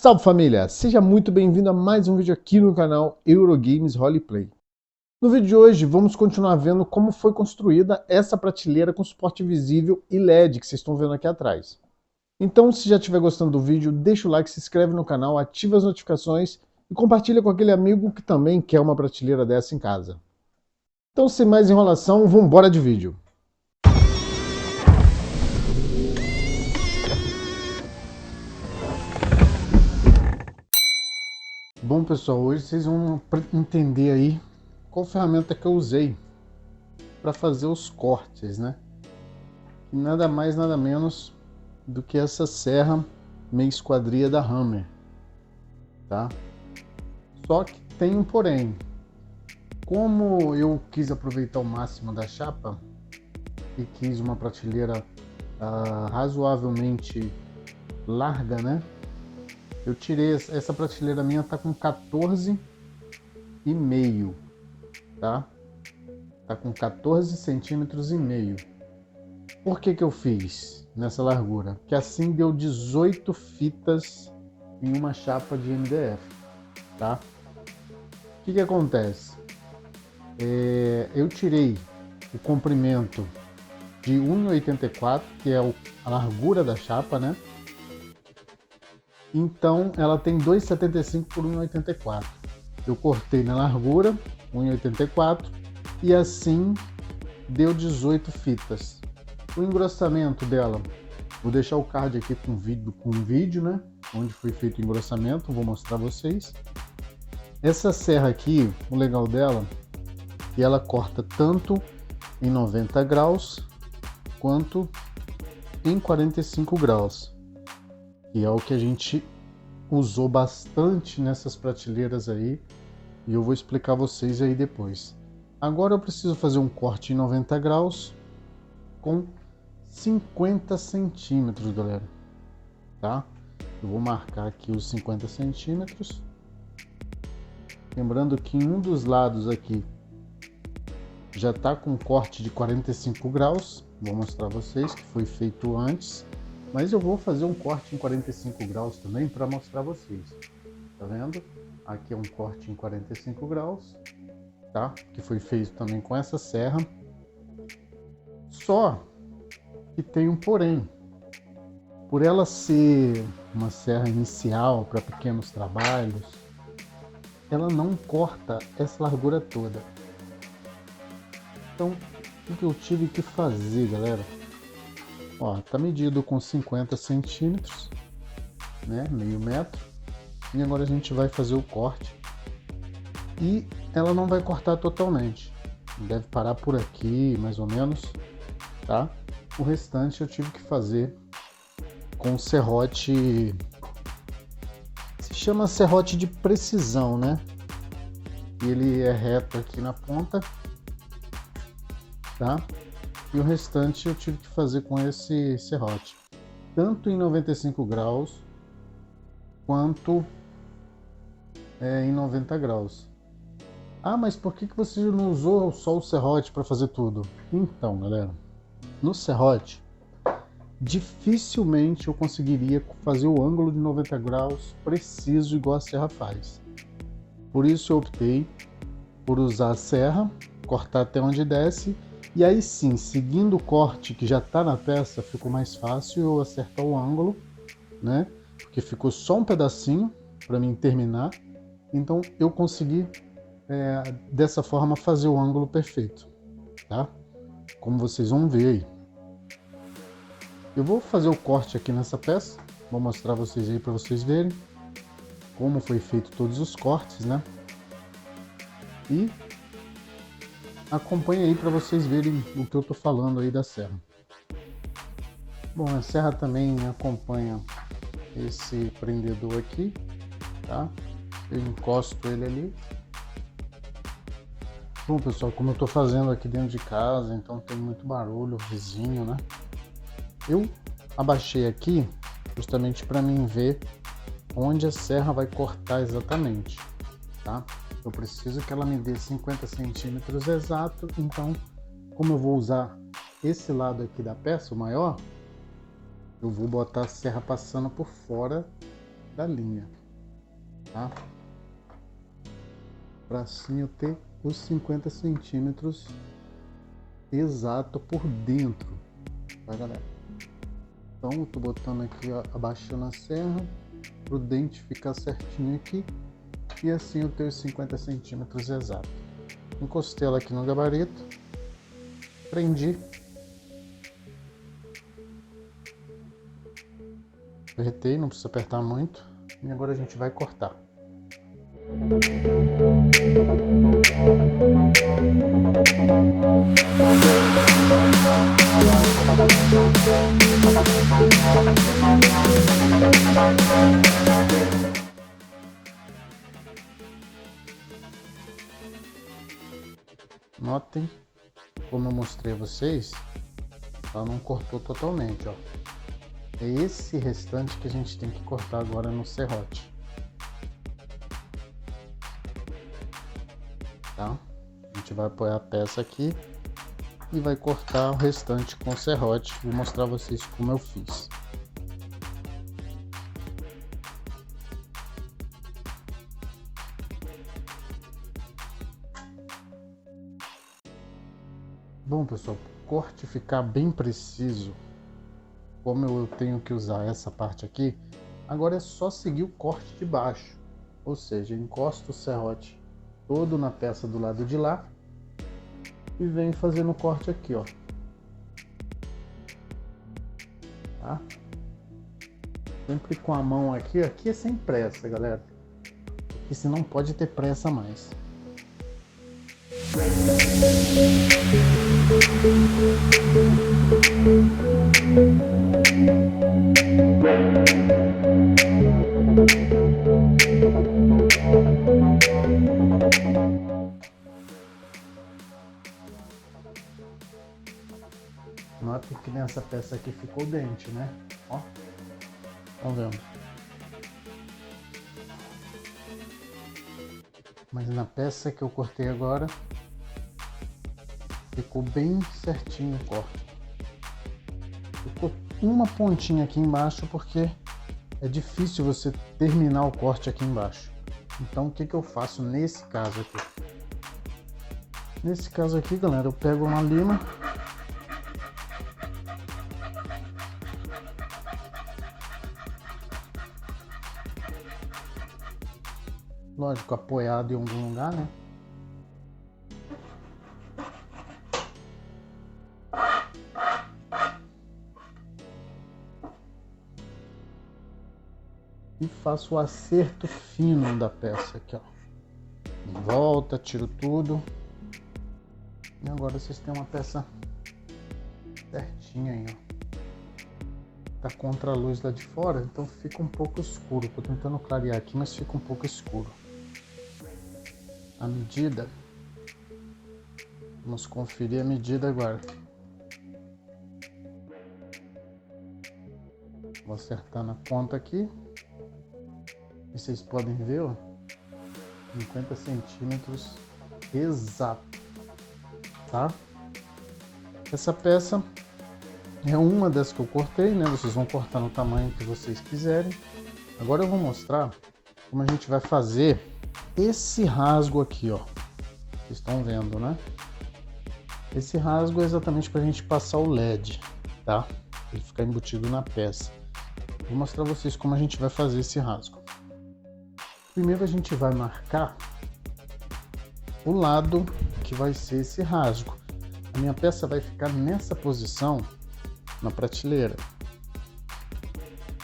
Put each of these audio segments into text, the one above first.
Salve família! Seja muito bem-vindo a mais um vídeo aqui no canal Eurogames Roleplay. No vídeo de hoje vamos continuar vendo como foi construída essa prateleira com suporte visível e LED que vocês estão vendo aqui atrás. Então, se já estiver gostando do vídeo, deixa o like, se inscreve no canal, ativa as notificações e compartilha com aquele amigo que também quer uma prateleira dessa em casa. Então, sem mais enrolação, vamos embora de vídeo. Bom pessoal, hoje vocês vão entender aí qual ferramenta que eu usei para fazer os cortes, né? E nada mais, nada menos do que essa serra meia esquadria da Hammer, tá? Só que tem um porém. Como eu quis aproveitar o máximo da chapa e quis uma prateleira razoavelmente larga, né? Eu tirei essa prateleira minha, tá com 14,5, tá? Tá com 14 centímetros e meio. Por que que eu fiz nessa largura? Que assim deu 18 fitas em uma chapa de MDF, tá? O que que acontece? Eu tirei o comprimento de 1,84, que é a largura da chapa, né? Então ela tem 2,75 por 1,84. Eu cortei na largura 1,84 e assim deu 18 fitas. O engrossamento dela, vou deixar o card aqui com vídeo, né? Onde foi feito o engrossamento, vou mostrar a vocês. Essa serra aqui, o legal dela é que ela corta tanto em 90 graus quanto em 45 graus. Que é o que a gente usou bastante nessas prateleiras aí, e eu vou explicar a vocês aí depois. Agora eu preciso fazer um corte em 90 graus com 50 centímetros, galera, tá? Eu vou marcar aqui os 50 centímetros. Lembrando que em um dos lados aqui já tá com corte de 45 graus, vou mostrar a vocês que foi feito antes. Mas eu vou fazer um corte em 45 graus também para mostrar a vocês. Tá vendo? Aqui é um corte em 45 graus, tá? Que foi feito também com essa serra. Só que tem um porém. Por ela ser uma serra inicial para pequenos trabalhos, ela não corta essa largura toda. Então, o que eu tive que fazer, galera? Ó, tá medido com 50 centímetros, né, meio metro, e agora a gente vai fazer o corte e ela não vai cortar totalmente, deve parar por aqui mais ou menos, tá? O restante eu tive que fazer com serrote, se chama serrote de precisão, né? Ele é reto aqui na ponta, tá? E o restante eu tive que fazer com esse serrote, tanto em 95 graus quanto em 90 graus. Ah, mas por que você não usou só o serrote para fazer tudo? Então, galera, no serrote dificilmente eu conseguiria fazer o ângulo de 90 graus preciso igual a serra faz. Por isso eu optei por usar a serra, cortar até onde desce. E aí sim, seguindo o corte que já está na peça, ficou mais fácil eu acertar o ângulo, né? Porque ficou só um pedacinho para mim terminar. Então eu consegui dessa forma fazer o ângulo perfeito, tá? Como vocês vão ver aí. Eu vou fazer o corte aqui nessa peça, vou mostrar a vocês aí para vocês verem como foi feito todos os cortes, né? E acompanhe aí para vocês verem o que eu tô falando aí da serra. Bom, a serra também acompanha esse prendedor aqui, tá? Eu encosto ele ali. Bom, pessoal, como eu tô fazendo aqui dentro de casa, então tem muito barulho, vizinho, né? Eu abaixei aqui justamente para mim ver onde a serra vai cortar exatamente, tá? Eu preciso que ela me dê 50 centímetros exato, então, como eu vou usar esse lado aqui da peça, o maior, eu vou botar a serra passando por fora da linha, tá? Para assim eu ter os 50 centímetros exato por dentro, tá, galera? Então eu tô botando aqui, ó, abaixando a serra para o dente ficar certinho aqui e assim eu tenho os 50 centímetros exato. Encostei ela aqui no gabarito, prendi, apertei, não precisa apertar muito, e agora a gente vai cortar. Notem como eu mostrei a vocês, ela não cortou totalmente, ó. É esse restante que a gente tem que cortar agora no serrote, tá? A gente vai apoiar a peça aqui e vai cortar o restante com o serrote. Vou mostrar a vocês como eu fiz. Bom, pessoal, para o corte ficar bem preciso, como eu tenho que usar essa parte aqui, agora é só seguir o corte de baixo, ou seja, encosto o serrote todo na peça do lado de lá e venho fazendo o corte aqui, ó. Tá? Sempre com a mão aqui, aqui é sem pressa, galera, porque senão pode ter pressa mais. Notem que nessa peça aqui ficou o dente, né? Ó, estão vendo? Mas na peça que eu cortei agora, ficou bem certinho o corte. Ficou uma pontinha aqui embaixo porque é difícil você terminar o corte aqui embaixo. Então o que que eu faço nesse caso aqui? Nesse caso aqui, galera, eu pego uma lima, lógico, apoiado em algum lugar, né? E faço o acerto fino da peça aqui, ó. Em volta, tiro tudo. E agora vocês têm uma peça certinha aí, ó. Tá contra a luz lá de fora, então fica um pouco escuro. Tô tentando clarear aqui, mas fica um pouco escuro. A medida, vamos conferir a medida agora. Vou acertar na ponta aqui. E vocês podem ver, ó, 50 centímetros exato, tá? Essa peça é uma das que eu cortei, né? Vocês vão cortar no tamanho que vocês quiserem. Agora eu vou mostrar como a gente vai fazer esse rasgo aqui, ó. Vocês estão vendo, né? Esse rasgo é exatamente para a gente passar o LED, tá? Ele ficar embutido na peça. Vou mostrar a vocês como a gente vai fazer esse rasgo. Primeiro a gente vai marcar o lado que vai ser esse rasgo. A minha peça vai ficar nessa posição na prateleira.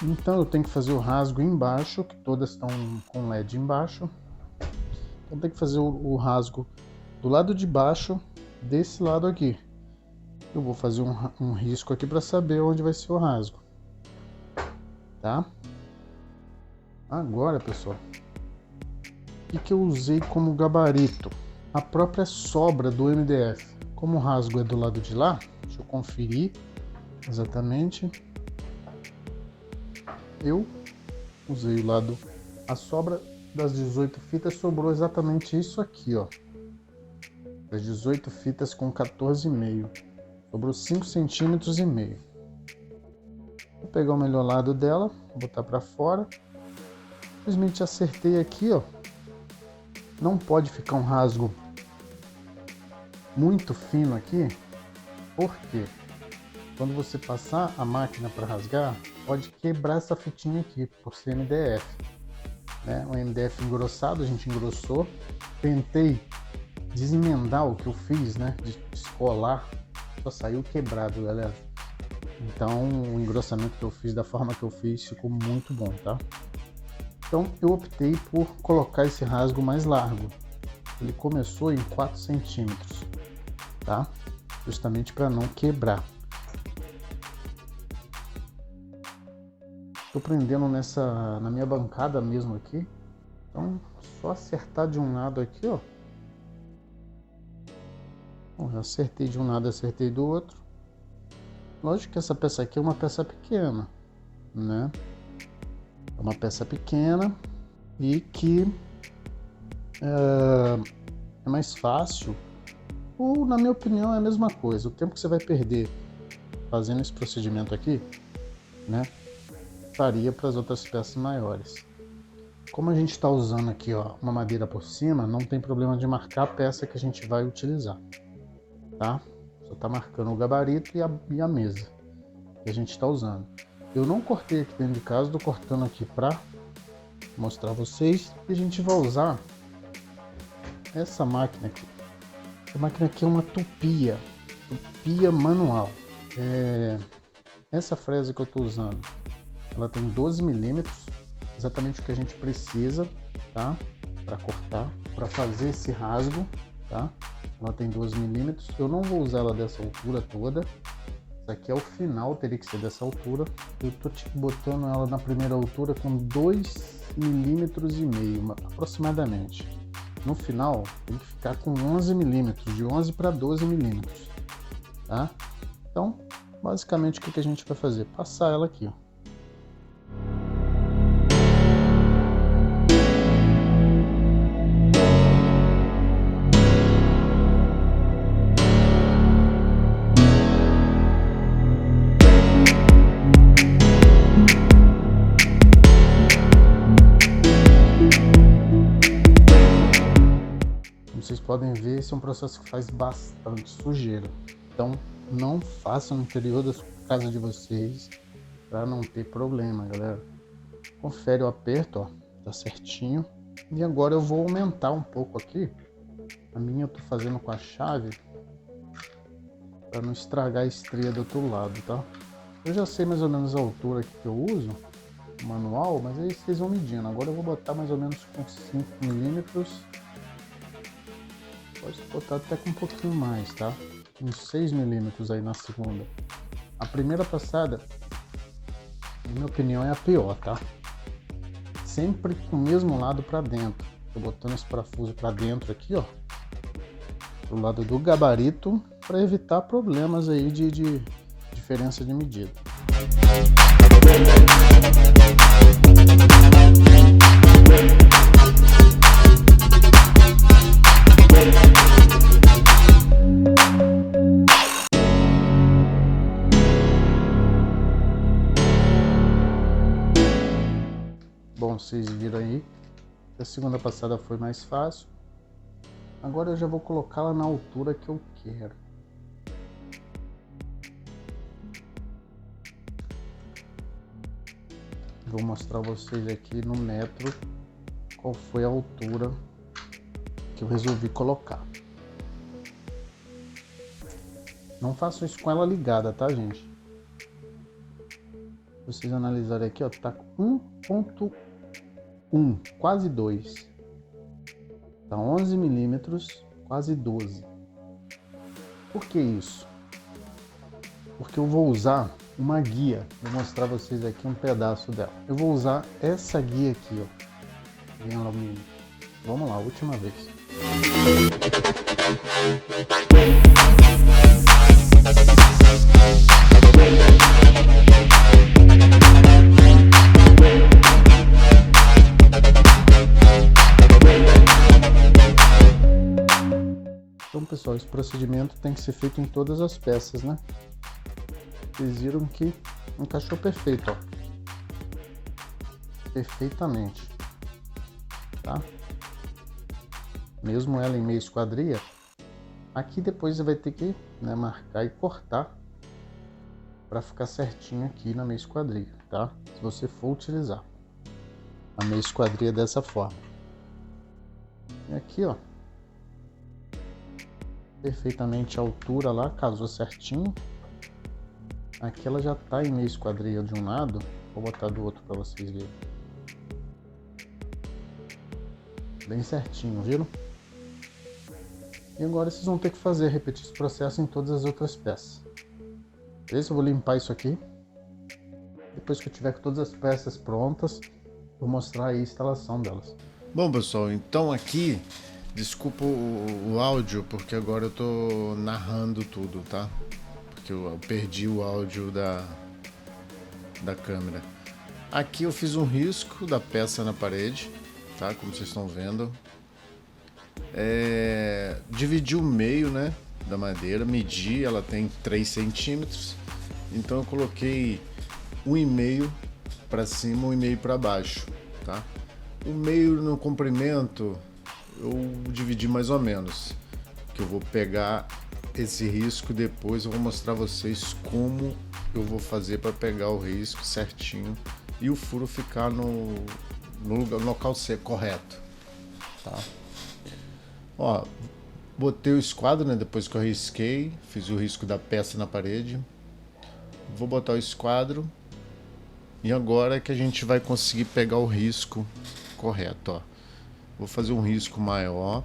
Então eu tenho que fazer o rasgo embaixo, que todas estão com LED embaixo. Então tem que fazer o rasgo do lado de baixo desse lado aqui. Eu vou fazer um risco aqui para saber onde vai ser o rasgo, tá? Agora, pessoal, o que eu usei como gabarito? A própria sobra do MDF. Como o rasgo é do lado de lá, deixa eu conferir exatamente. Eu usei o lado, a sobra das 18 fitas sobrou exatamente isso aqui, ó. Das 18 fitas com 14,5. Sobrou 5,5 centímetros. Vou pegar o melhor lado dela, botar para fora Simplesmente acertei aqui, ó. Não pode ficar um rasgo muito fino aqui, porque quando você passar a máquina para rasgar, pode quebrar essa fitinha aqui, por ser MDF, né? O MDF engrossado, a gente engrossou. Tentei desemendar o que eu fiz, né? De descolar, só saiu quebrado, galera. Então o engrossamento que eu fiz, da forma que eu fiz, ficou muito bom, tá? Então eu optei por colocar esse rasgo mais largo. Ele começou em 4 centímetros, tá? Justamente para não quebrar. Tô prendendo na minha bancada mesmo aqui. Então só acertar de um lado aqui, ó. Bom, já acertei de um lado, acertei do outro. Lógico que essa peça aqui é uma peça pequena, né? É uma peça pequena e que é mais fácil, ou na minha opinião é a mesma coisa. O tempo que você vai perder fazendo esse procedimento aqui, né, faria para as outras peças maiores. Como a gente está usando aqui, ó, uma madeira por cima, não tem problema de marcar a peça que a gente vai utilizar, tá? Só está marcando o gabarito e a mesa que a gente está usando. Eu não cortei aqui dentro de casa, estou cortando aqui para mostrar a vocês. E a gente vai usar essa máquina aqui. Essa máquina aqui é uma tupia manual. Essa fresa que eu estou usando, ela tem 12 milímetros, exatamente o que a gente precisa, tá? Para cortar, para fazer esse rasgo, tá? Ela tem 12 milímetros. Eu não vou usar ela dessa altura toda. Essa aqui é o final, teria que ser dessa altura. Eu tô botando ela na primeira altura com 2,5 milímetros aproximadamente. No final tem que ficar com 11 milímetros, de 11 para 12 milímetros, tá? Então, basicamente o que a gente vai fazer? Passar ela aqui, ó. Vocês podem ver, esse é um processo que faz bastante sujeira. Então não façam no interior da casa de vocês para não ter problema, galera. Confere o aperto, ó, tá certinho. E agora eu vou aumentar um pouco aqui. A minha eu tô fazendo com a chave para não estragar a estria do outro lado, tá? Eu já sei mais ou menos a altura aqui que eu uso, manual, mas aí vocês vão medindo. Agora eu vou botar mais ou menos com 5 milímetros. Pode botar até com um pouquinho mais, tá? Uns 6 milímetros aí na segunda. A primeira passada, na minha opinião, é a pior, tá? Sempre com o mesmo lado para dentro. Tô botando esse parafuso para dentro aqui, ó, pro lado do gabarito, para evitar problemas aí de diferença de medida. Bom, vocês viram aí, a segunda passada foi mais fácil. Agora eu já vou colocá-la na altura que eu quero. Vou mostrar a vocês aqui no metro qual foi a altura que eu resolvi colocar. Não façam isso com ela ligada, tá, gente? Se vocês analisarem aqui, ó, tá 1,1, quase 2. Tá 11 milímetros, quase 12. Por que isso? Porque eu vou usar uma guia. Vou mostrar a vocês aqui um pedaço dela. Eu vou usar essa guia aqui, ó, em alumínio. Vamos lá, última vez. Então, pessoal, esse procedimento tem que ser feito em todas as peças, né? Vocês viram que encaixou perfeito, ó. Perfeitamente. tá? Mesmo ela em meia esquadria, aqui depois você vai ter que, né, marcar e cortar para ficar certinho aqui na meia esquadria, tá? Se você for utilizar a meia esquadria dessa forma. E aqui, ó, perfeitamente a altura lá, casou certinho. Aqui ela já tá em meia esquadria de um lado, vou botar do outro para vocês verem. Bem certinho, viram? E agora vocês vão ter que repetir esse processo em todas as outras peças. Beleza? Eu vou limpar isso aqui. Depois que eu tiver com todas as peças prontas, vou mostrar aí a instalação delas. Bom, pessoal, então aqui, desculpa o áudio, porque agora eu tô narrando tudo, tá? Porque eu perdi o áudio da câmera. Aqui eu fiz um risco da peça na parede, tá? Como vocês estão vendo. Dividi o meio, né, da madeira, medi, ela tem 3 centímetros, então eu coloquei 1,5 para cima, 1,5 para baixo, tá? O meio no comprimento eu dividi mais ou menos, que eu vou pegar esse risco, depois eu vou mostrar a vocês como eu vou fazer para pegar o risco certinho e o furo ficar no local correto, tá? Ó, botei o esquadro, né, depois que eu risquei, fiz o risco da peça na parede. Vou botar o esquadro e agora é que a gente vai conseguir pegar o risco correto, ó. Vou fazer um risco maior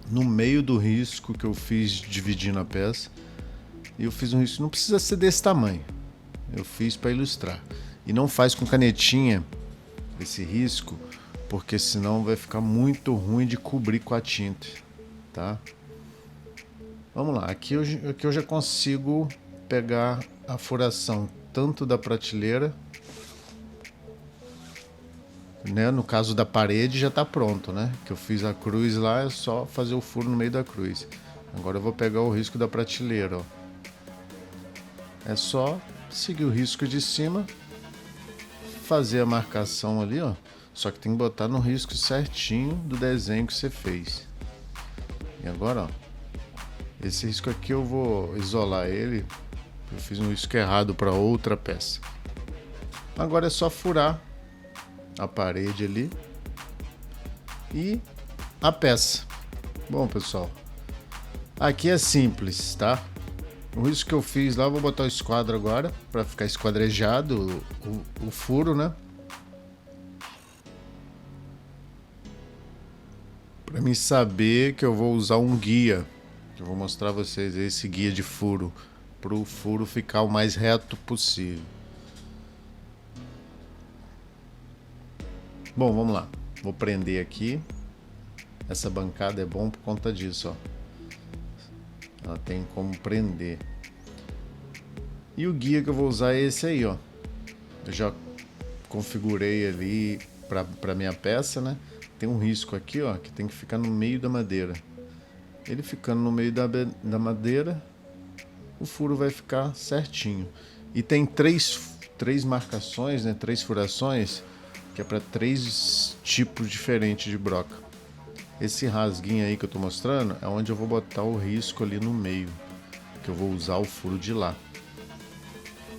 no meio do risco que eu fiz dividindo a peça. E eu fiz um risco, não precisa ser desse tamanho, eu fiz para ilustrar. E não faz com canetinha esse risco, porque senão vai ficar muito ruim de cobrir com a tinta, tá? Vamos lá, aqui eu já consigo pegar a furação tanto da prateleira, né? No caso da parede já tá pronto, né? Que eu fiz a cruz lá, é só fazer o furo no meio da cruz. Agora eu vou pegar o risco da prateleira, ó. É só seguir o risco de cima, fazer a marcação ali, ó. Só que tem que botar no risco certinho do desenho que você fez. E agora, ó, esse risco aqui eu vou isolar ele. Eu fiz um risco errado para outra peça. Agora é só furar a parede ali e a peça. Bom, pessoal, aqui é simples, tá? O risco que eu fiz lá, eu vou botar o esquadro agora para ficar esquadrejado o furo, né? Para mim saber que eu vou usar um guia, que eu vou mostrar a vocês esse guia de furo, para o furo ficar o mais reto possível. Bom, vamos lá. Vou prender aqui. Essa bancada é bom por conta disso, ó. Ela tem como prender. E o guia que eu vou usar é esse aí, ó. Eu já configurei ali para minha peça, né? Tem um risco aqui, ó, que tem que ficar no meio da madeira. Ele ficando no meio da madeira, o furo vai ficar certinho. E tem três marcações, né? 3 furações, que é para 3 tipos diferentes de broca. Esse rasguinho aí que eu tô mostrando é onde eu vou botar o risco ali no meio, que eu vou usar o furo de lá.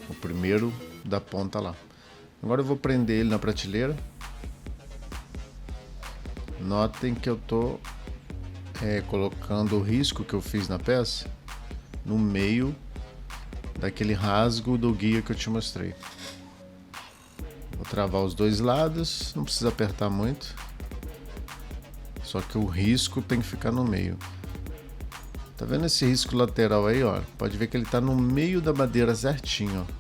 O primeiro da ponta lá. Agora eu vou prender ele na prateleira. Notem que eu tô colocando o risco que eu fiz na peça no meio daquele rasgo do guia que eu te mostrei. Vou travar os 2 lados, não precisa apertar muito. Só que o risco tem que ficar no meio. Tá vendo esse risco lateral aí, ó? Pode ver que ele tá no meio da madeira certinho, ó.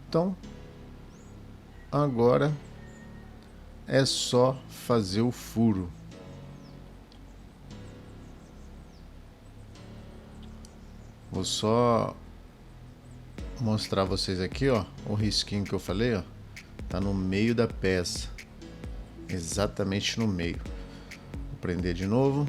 Então, agora é só fazer o furo. Vou só mostrar a vocês aqui, ó, o risquinho que eu falei, ó, tá no meio da peça, exatamente no meio. Vou prender de novo.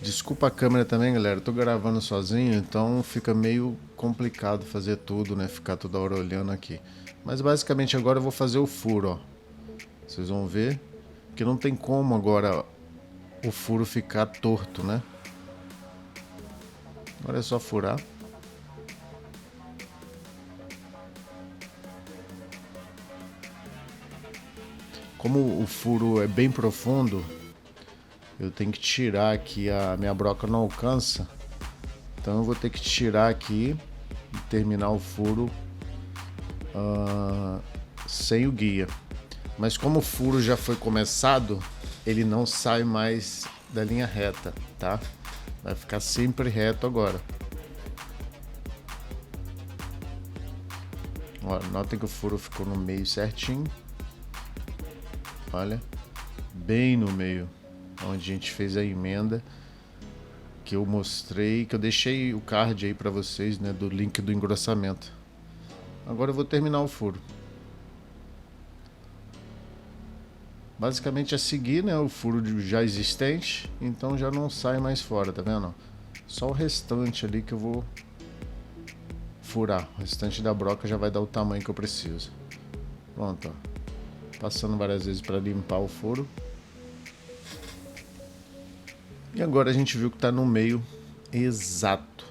Desculpa a câmera também, galera, eu tô gravando sozinho, então fica meio complicado fazer tudo, né? Ficar toda hora olhando aqui. Mas basicamente agora eu vou fazer o furo, ó. Vocês vão ver que não tem como agora o furo ficar torto, né? Agora é só furar. Como o furo é bem profundo, eu tenho que tirar aqui, a minha broca não alcança. Então eu vou ter que tirar aqui e terminar o furo sem o guia. Mas como o furo já foi começado, ele não sai mais da linha reta, tá? Vai ficar sempre reto agora. Ó, notem que o furo ficou no meio certinho. Olha, bem no meio, onde a gente fez a emenda que eu mostrei, que eu deixei o card aí para vocês, né, do link do engrossamento. Agora eu vou terminar o furo. Basicamente é seguir, né, o furo já existente, então já não sai mais fora, tá vendo? Só o restante ali que eu vou furar. O restante da broca já vai dar o tamanho que eu preciso. Pronto, ó. Passando várias vezes para limpar o furo. E agora a gente viu que está no meio exato,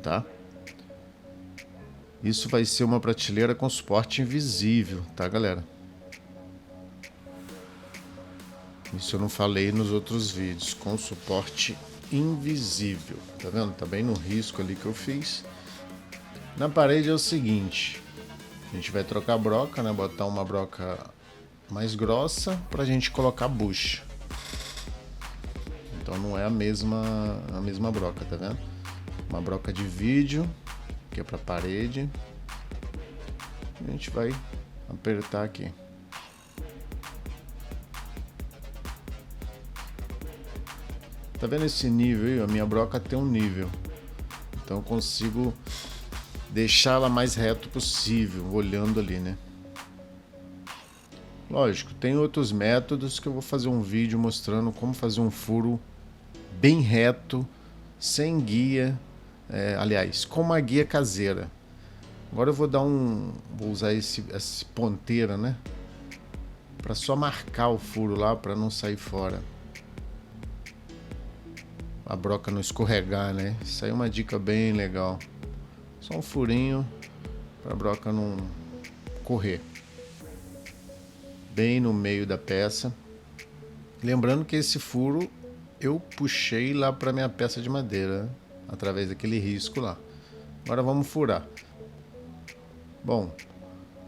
tá? Isso vai ser uma prateleira com suporte invisível, tá, galera? Isso eu não falei nos outros vídeos, com suporte invisível, tá vendo? Tá bem no risco ali que eu fiz. Na parede é o seguinte, a gente vai trocar a broca, né? Botar uma broca mais grossa pra gente colocar a bucha. Então não é a mesma broca, tá vendo? Uma broca de vídeo, que é pra parede. A gente vai apertar aqui. Tá vendo esse nível aí? A minha broca tem um nível. Então eu consigo deixá-la mais reto possível, olhando ali, né? Lógico, tem outros métodos que eu vou fazer um vídeo mostrando como fazer um furo bem reto, sem guia, aliás, com uma guia caseira. Agora eu vou usar esse ponteira, né? Para só marcar o furo lá, para não sair fora. A broca não escorregar, né? Isso aí é uma dica bem legal. Só um furinho para a broca não correr. Bem no meio da peça. Lembrando que esse furo eu puxei lá para minha peça de madeira, né? Através daquele risco lá. Agora vamos furar. Bom,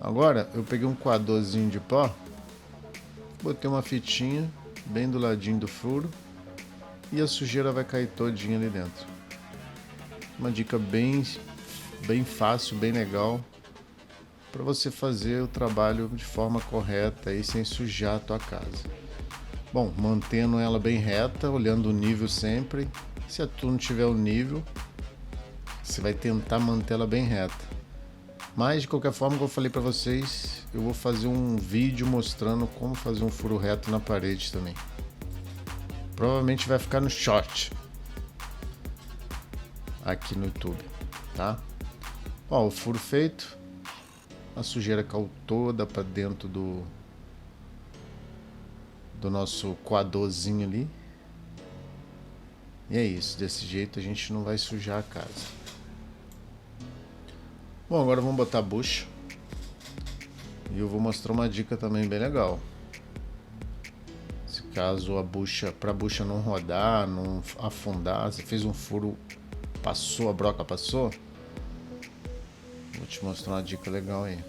agora eu peguei um coadorzinho de pó, botei uma fitinha bem do ladinho do furo e a sujeira vai cair todinha ali dentro. Uma dica bem fácil, bem legal para você fazer o trabalho de forma correta e sem sujar a tua casa. Bom, mantendo ela bem reta, olhando o nível sempre. Se a tua não tiver o nível, você vai tentar manter ela bem reta. Mas de qualquer forma, como eu falei para vocês, eu vou fazer um vídeo mostrando como fazer um furo reto na parede também. Provavelmente vai ficar no short aqui no YouTube, tá? Ó, o furo feito, a sujeira caiu toda para dentro do nosso coadorzinho ali. E é isso, desse jeito a gente não vai sujar a casa. Bom, agora vamos botar a bucha. E eu vou mostrar uma dica também bem legal. Se caso a bucha não rodar, não afundar, você fez um furo, passou, a broca passou, vou te mostrar uma dica legal aí.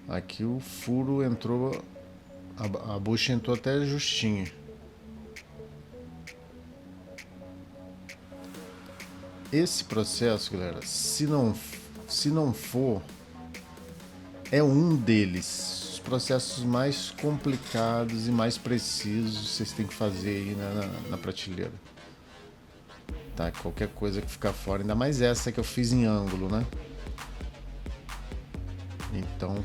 Aqui o furo entrou, a bucha entrou até justinho. Esse processo, galera, se não for, é um deles, os processos mais complicados e mais precisos vocês têm que fazer aí na prateleira. Tá? Qualquer coisa que ficar fora, ainda mais essa que eu fiz em ângulo, né? Então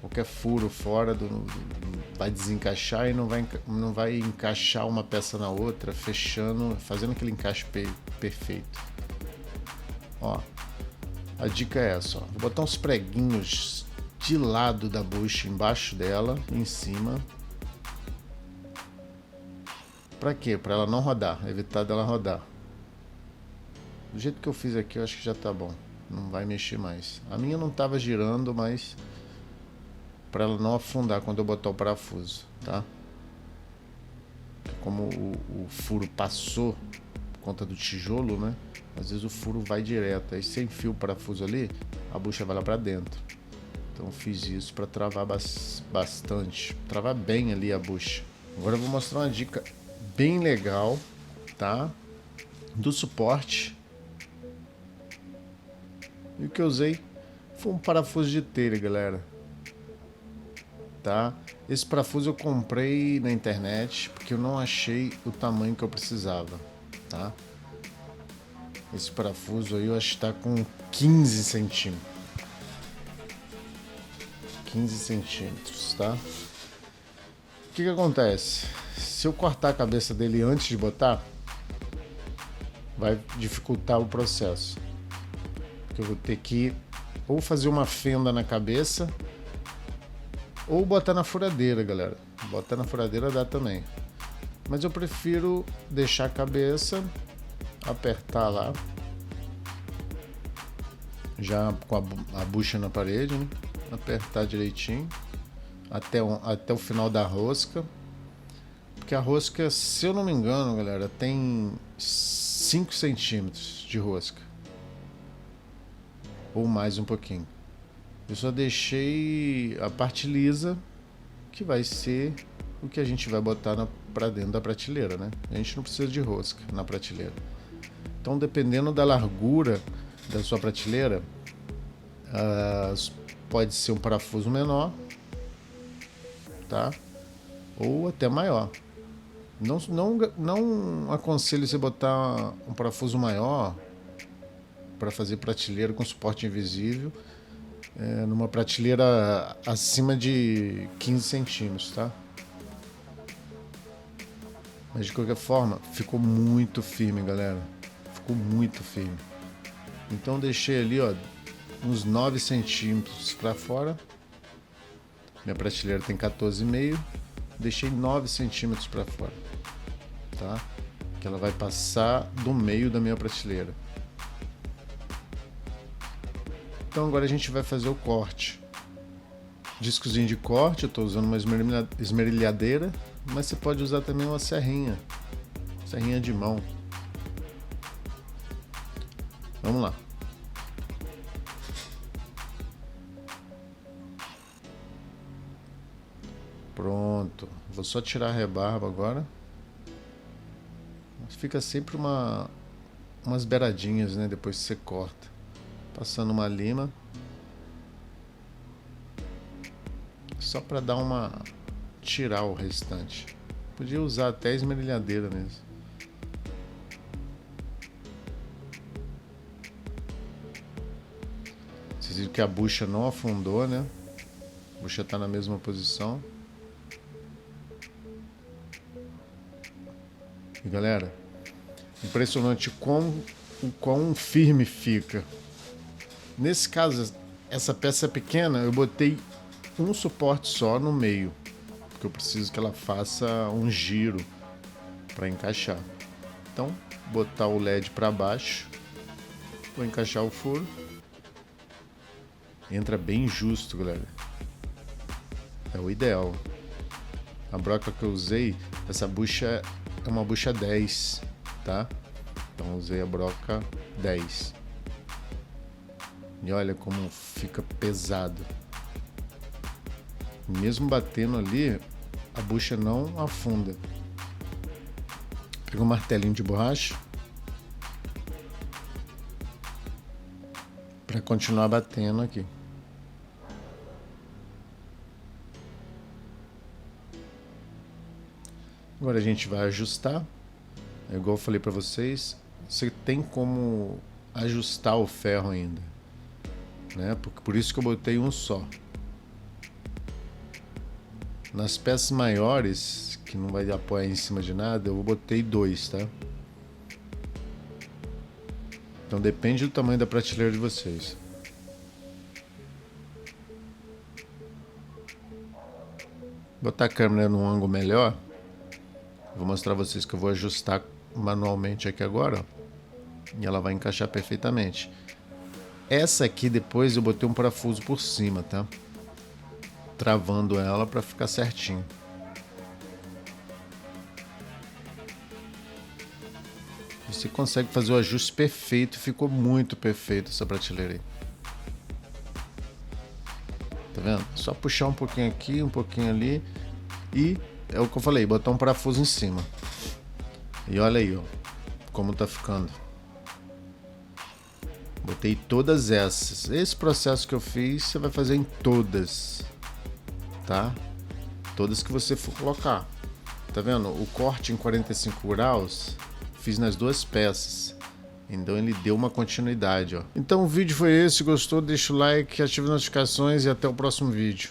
qualquer furo fora vai desencaixar e não vai encaixar uma peça na outra, fechando, fazendo aquele encaixe perfeito. Ó, a dica é essa, ó. Vou botar uns preguinhos de lado da bucha, embaixo dela, em cima. Pra quê? Pra ela não rodar, evitar dela rodar. Do jeito que eu fiz aqui, eu acho que já tá bom. Não vai mexer mais. A minha não tava girando, mas pra ela não afundar quando eu botar o parafuso, tá? Como o furo passou por conta do tijolo, né? Às vezes o furo vai direto. Aí você enfia o parafuso ali, a bucha vai lá pra dentro. Então eu fiz isso pra travar bastante. Travar bem ali a bucha. Agora eu vou mostrar uma dica bem legal, tá? Do suporte. E o que eu usei foi um parafuso de telha, galera. Tá? Esse parafuso eu comprei na internet porque eu não achei o tamanho que eu precisava, tá? Esse parafuso aí eu acho que tá com 15 centímetros. 15 centímetros, tá? O que acontece? Se eu cortar a cabeça dele antes de botar, vai dificultar o processo. Porque eu vou ter que ou fazer uma fenda na cabeça ou botar na furadeira, galera. Botar na furadeira dá também. Mas eu prefiro deixar a cabeça, apertar lá, já com a bucha na parede, né? Apertar direitinho até o final da rosca. Porque a rosca, se eu não me engano, galera, tem 5 centímetros de rosca. Ou mais um pouquinho. Eu só deixei a parte lisa, que vai ser o que a gente vai botar pra dentro da prateleira, né? A gente não precisa de rosca na prateleira. Então, dependendo da largura da sua prateleira, pode ser um parafuso menor, tá? Ou até maior. Não aconselho você botar um parafuso maior para fazer prateleira com suporte invisível, numa prateleira acima de 15 centímetros, tá? Mas de qualquer forma, ficou muito firme, galera. Ficou muito firme. Então deixei ali, ó, uns 9 centímetros para fora. Minha prateleira tem 14,5. Deixei 9 centímetros para fora, tá? Que ela vai passar do meio da minha prateleira. Então agora a gente vai fazer o corte. Discozinho de corte, eu estou usando uma esmerilhadeira, mas você pode usar também uma serrinha de mão. Vamos lá. Pronto, vou só tirar a rebarba agora. Fica sempre umas beiradinhas, né? Depois que você corta. Passando uma lima. Só para dar tirar o restante. Podia usar até esmerilhadeira mesmo. Vocês viram que a bucha não afundou, né? A bucha está na mesma posição. E galera, impressionante o quão firme fica. Nesse caso, essa peça pequena, eu botei um suporte só no meio, porque eu preciso que ela faça um giro para encaixar. Então, botar o LED para baixo, vou encaixar o furo. Entra bem justo, galera. É o ideal. A broca que eu usei, essa bucha é uma bucha 10, tá? Então eu usei a broca 10. E olha como fica pesado. Mesmo batendo ali, a bucha não afunda. Pega um martelinho de borracha para continuar batendo aqui. Agora a gente vai ajustar. É igual eu falei para vocês, você tem como ajustar o ferro ainda, né? Por isso que eu botei um só. Nas peças maiores, que não vai apoiar em cima de nada, eu botei 2, tá? Então depende do tamanho da prateleira de vocês. Vou botar a câmera num ângulo melhor. Vou mostrar a vocês que eu vou ajustar manualmente aqui agora, ó, e ela vai encaixar perfeitamente. Essa aqui depois eu botei um parafuso por cima, tá? Travando ela para ficar certinho. Você consegue fazer o ajuste perfeito, ficou muito perfeito essa prateleira aí. Tá vendo? Só puxar um pouquinho aqui, um pouquinho ali e é o que eu falei, botar um parafuso em cima. E olha aí, ó, como tá ficando. Botei todas essas. Esse processo que eu fiz, você vai fazer em todas, tá? Todas que você for colocar. Tá vendo? O corte em 45 graus, fiz nas duas peças. Então ele deu uma continuidade, ó. Então o vídeo foi esse. Gostou? Deixa o like, ativa as notificações e até o próximo vídeo.